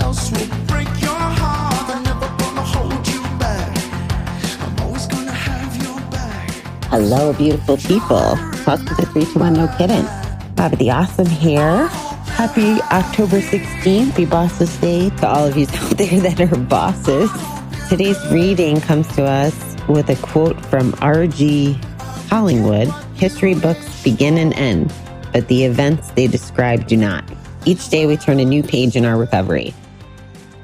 else will break your heart. I'm never gonna hold you back. I'm always gonna have your back. Hello, beautiful people. Welcome to 321 No Kidding. Bobby the Awesome here. Happy October 16th. Happy Bosses Day to all of you out there that are bosses. Today's reading comes to us with a quote from R.G. Collingwood. History books begin and end, but the events they describe do not. Each day we turn a new page in our recovery,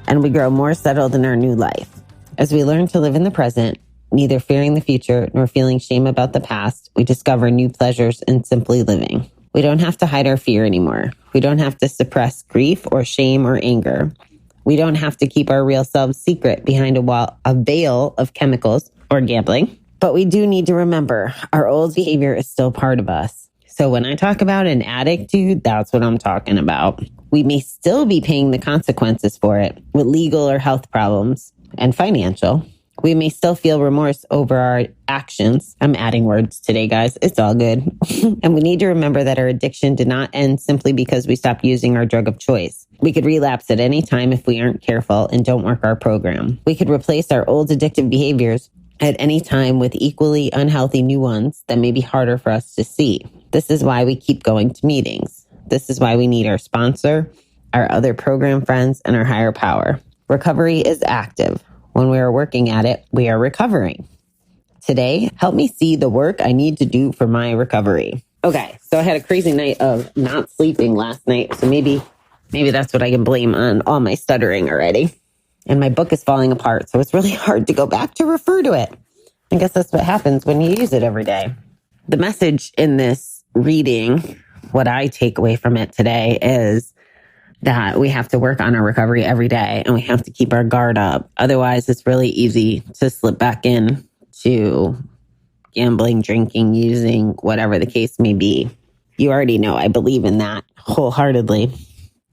and we grow more settled in our new life. As we learn to live in the present, neither fearing the future nor feeling shame about the past, we discover new pleasures in simply living. We don't have to hide our fear anymore. We don't have to suppress grief or shame or anger. We don't have to keep our real selves secret behind a veil of chemicals or gambling. But we do need to remember our old behavior is still part of us. So when I talk about an addictive, that's what I'm talking about. We may still be paying the consequences for it with legal or health problems and financial. We may still feel remorse over our actions. I'm adding words today, guys. It's all good. And we need to remember that our addiction did not end simply because we stopped using our drug of choice. We could relapse at any time if we aren't careful and don't work our program. We could replace our old addictive behaviors at any time with equally unhealthy new ones that may be harder for us to see. This is why we keep going to meetings. This is why we need our sponsor, our other program friends, and our higher power. Recovery is active. When we are working at it, we are recovering. Today, help me see the work I need to do for my recovery. Okay, so I had a crazy night of not sleeping last night, so maybe that's what I can blame on all my stuttering already. And my book is falling apart, so it's really hard to go back to refer to it. I guess that's what happens when you use it every day. The message in this reading, what I take away from it today, is that we have to work on our recovery every day and we have to keep our guard up. Otherwise, it's really easy to slip back in to gambling, drinking, using, whatever the case may be. You already know I believe in that wholeheartedly.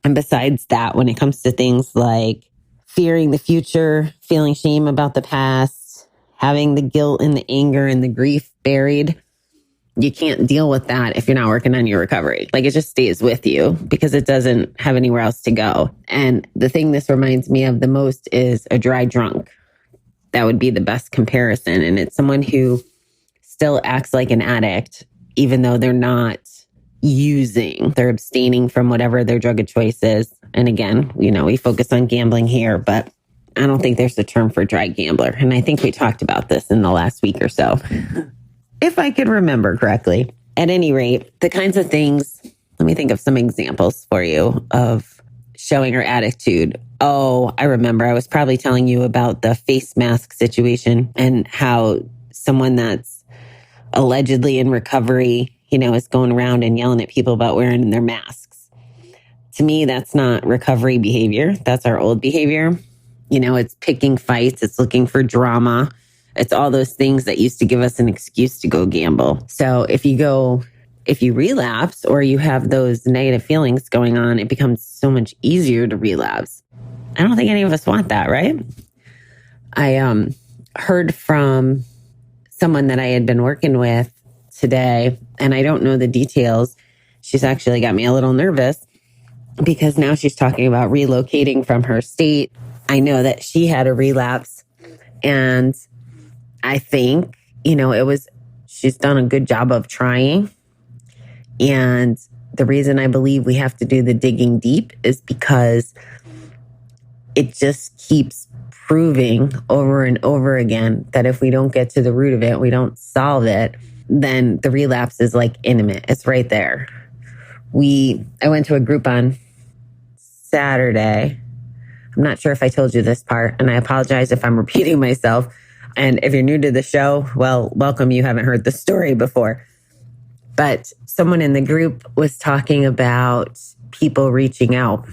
And besides that, when it comes to things like fearing the future, feeling shame about the past, having the guilt and the anger and the grief buried, you can't deal with that if you're not working on your recovery. Like, it just stays with you because it doesn't have anywhere else to go. And the thing this reminds me of the most is a dry drunk. That would be the best comparison. And it's someone who still acts like an addict, even though they're not using. They're abstaining from whatever their drug of choice is. And again, we focus on gambling here, but I don't think there's a term for dry gambler. And I think we talked about this in the last week or so. If I could remember correctly. At any rate, the kinds of things, let me think of some examples for you of showing our attitude. Oh, I remember. I was probably telling you about the face mask situation and how someone that's allegedly in recovery, is going around and yelling at people about wearing their masks. To me, that's not recovery behavior. That's our old behavior. It's picking fights. It's looking for drama. It's all those things that used to give us an excuse to go gamble. So if you relapse or you have those negative feelings going on, it becomes so much easier to relapse. I don't think any of us want that, right? I heard from someone that I had been working with today, and I don't know the details. She's actually got me a little nervous because now she's talking about relocating from her state. I know that she had a relapse, and I think, she's done a good job of trying. And the reason I believe we have to do the digging deep is because it just keeps proving over and over again that if we don't get to the root of it, we don't solve it, then the relapse is like intimate. It's right there. I went to a group on Saturday. I'm not sure if I told you this part, and I apologize if I'm repeating myself. And if you're new to the show, well, welcome. You haven't heard the story before. But someone in the group was talking about people reaching out,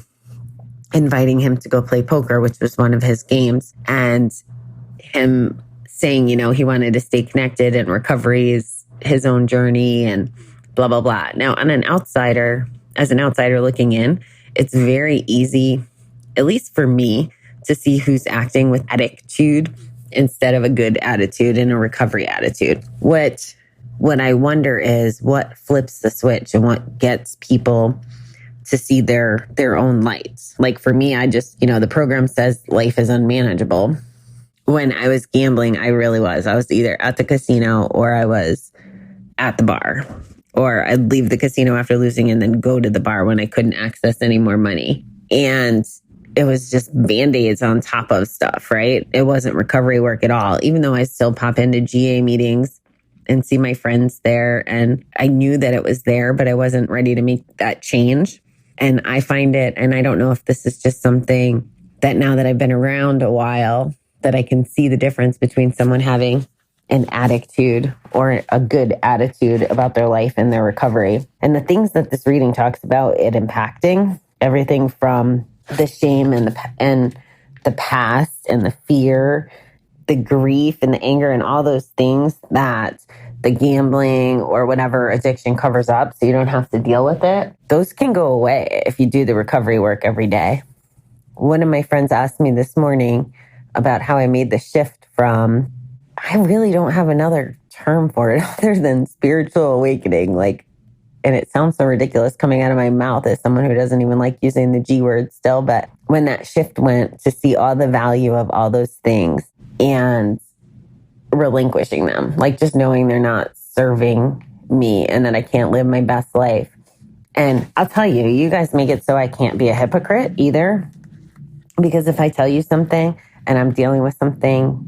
inviting him to go play poker, which was one of his games, and him saying, he wanted to stay connected and recovery is his own journey and blah, blah, blah. Now, as an outsider looking in, it's very easy, at least for me, to see who's acting with attitude instead of a good attitude and a recovery attitude. What I wonder is what flips the switch and what gets people to see their own lights. Like for me, I just, the program says life is unmanageable. When I was gambling, I really was. I was either at the casino or I was at the bar, or I'd leave the casino after losing and then go to the bar when I couldn't access any more money. And it was just Band-Aids on top of stuff, right? It wasn't recovery work at all, even though I still pop into GA meetings and see my friends there. And I knew that it was there, but I wasn't ready to make that change. And I find it, and I don't know if this is just something that now that I've been around a while, that I can see the difference between someone having an attitude or a good attitude about their life and their recovery. And the things that this reading talks about it impacting, everything from the shame and the past and the fear, the grief and the anger and all those things that the gambling or whatever addiction covers up so you don't have to deal with it. Those can go away if you do the recovery work every day. One of my friends asked me this morning about how I made the shift from, I really don't have another term for it other than spiritual awakening. And it sounds so ridiculous coming out of my mouth as someone who doesn't even like using the G word still. But when that shift went to see all the value of all those things and relinquishing them, like just knowing they're not serving me and that I can't live my best life. And I'll tell you, you guys make it so I can't be a hypocrite either. Because if I tell you something and I'm dealing with something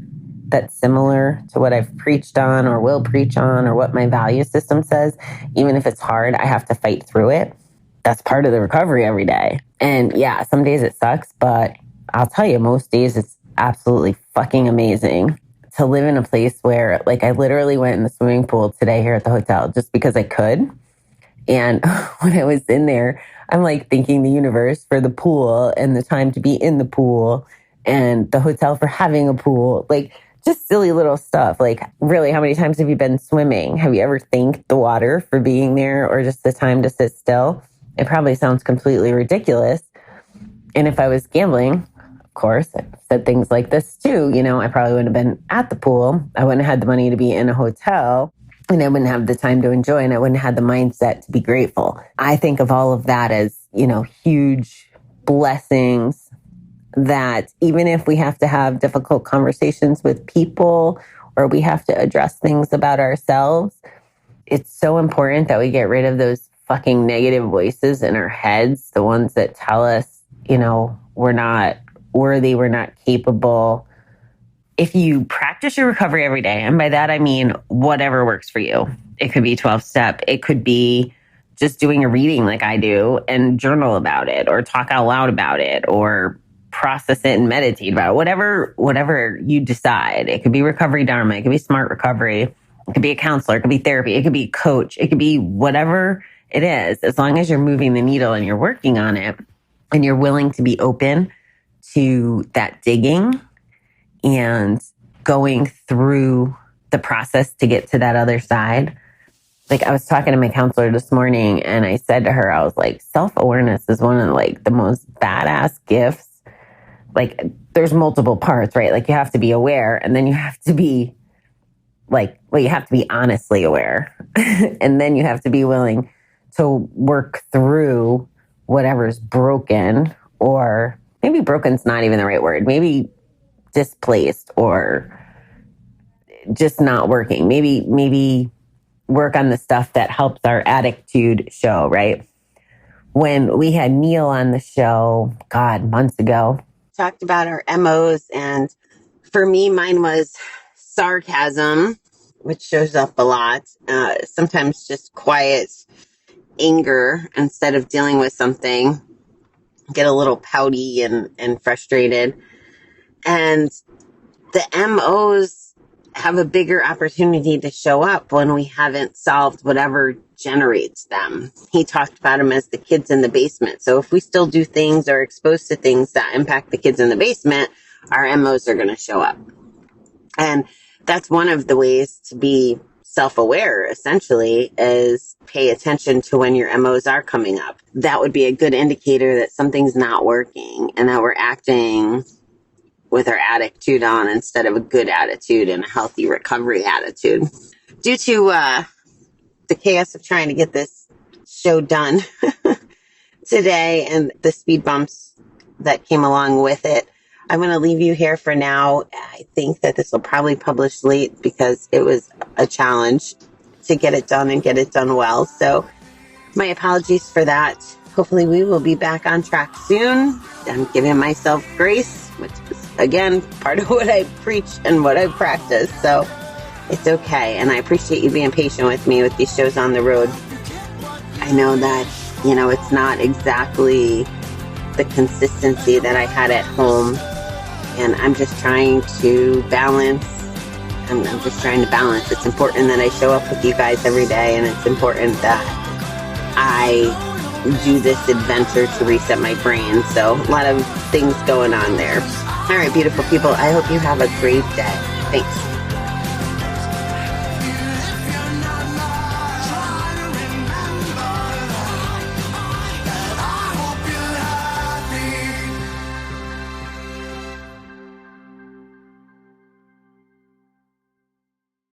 that's similar to what I've preached on or will preach on or what my value system says, even if it's hard, I have to fight through it. That's part of the recovery every day. And yeah, some days it sucks, but I'll tell you, most days it's absolutely fucking amazing to live in a place where, I literally went in the swimming pool today here at the hotel just because I could. And when I was in there, I'm thanking the universe for the pool and the time to be in the pool and the hotel for having a pool. Just silly little stuff. Really, how many times have you been swimming? Have you ever thanked the water for being there or just the time to sit still? It probably sounds completely ridiculous. And if I was gambling, of course, I said things like this too. I probably wouldn't have been at the pool. I wouldn't have had the money to be in a hotel. And I wouldn't have the time to enjoy, and I wouldn't have the mindset to be grateful. I think of all of that as, huge blessings that even if we have to have difficult conversations with people or we have to address things about ourselves, it's so important that we get rid of those fucking negative voices in our heads, the ones that tell us, we're not worthy, we're not capable. If you practice your recovery every day, and by that I mean whatever works for you. It could be 12-step. It could be just doing a reading like I do and journal about it or talk out loud about it or process it and meditate about it. Whatever you decide. It could be recovery dharma. It could be smart recovery. It could be a counselor. It could be therapy. It could be a coach. It could be whatever it is. As long as you're moving the needle and you're working on it and you're willing to be open to that digging and going through the process to get to that other side. I was talking to my counselor this morning and I said to her, I was like, self-awareness is one of the most badass gifts. There's multiple parts, right? You have to be aware and then you have to be you have to be honestly aware. And then you have to be willing to work through whatever's broken, or maybe broken's not even the right word. Maybe displaced or just not working. Maybe work on the stuff that helps our attitude show, right? When we had Neil on the show, months ago, talked about our MOs. And for me, mine was sarcasm, which shows up a lot. Sometimes just quiet anger instead of dealing with something. Get a little pouty and frustrated. And the MOs have a bigger opportunity to show up when we haven't solved whatever generates them. He talked about them as the kids in the basement. So if we still do things or exposed to things that impact the kids in the basement, our MOs are going to show up. And that's one of the ways to be self-aware, essentially, is pay attention to when your MOs are coming up. That would be a good indicator that something's not working and that we're acting with our attitude on instead of a good attitude and a healthy recovery attitude. Due to the chaos of trying to get this show done today and the speed bumps that came along with it. I'm going to leave you here for now. I think that this will probably publish late because it was a challenge to get it done and get it done well. So my apologies for that. Hopefully we will be back on track soon. I'm giving myself grace, which is, again, part of what I preach and what I practice. So it's okay. And I appreciate you being patient with me with these shows on the road. I know that, it's not exactly the consistency that I had at home. And I'm just trying to balance. I'm just trying to balance. It's important that I show up with you guys every day. And it's important that I do this adventure to reset my brain. So a lot of things going on there. All right, beautiful people. I hope you have a great day. Thanks.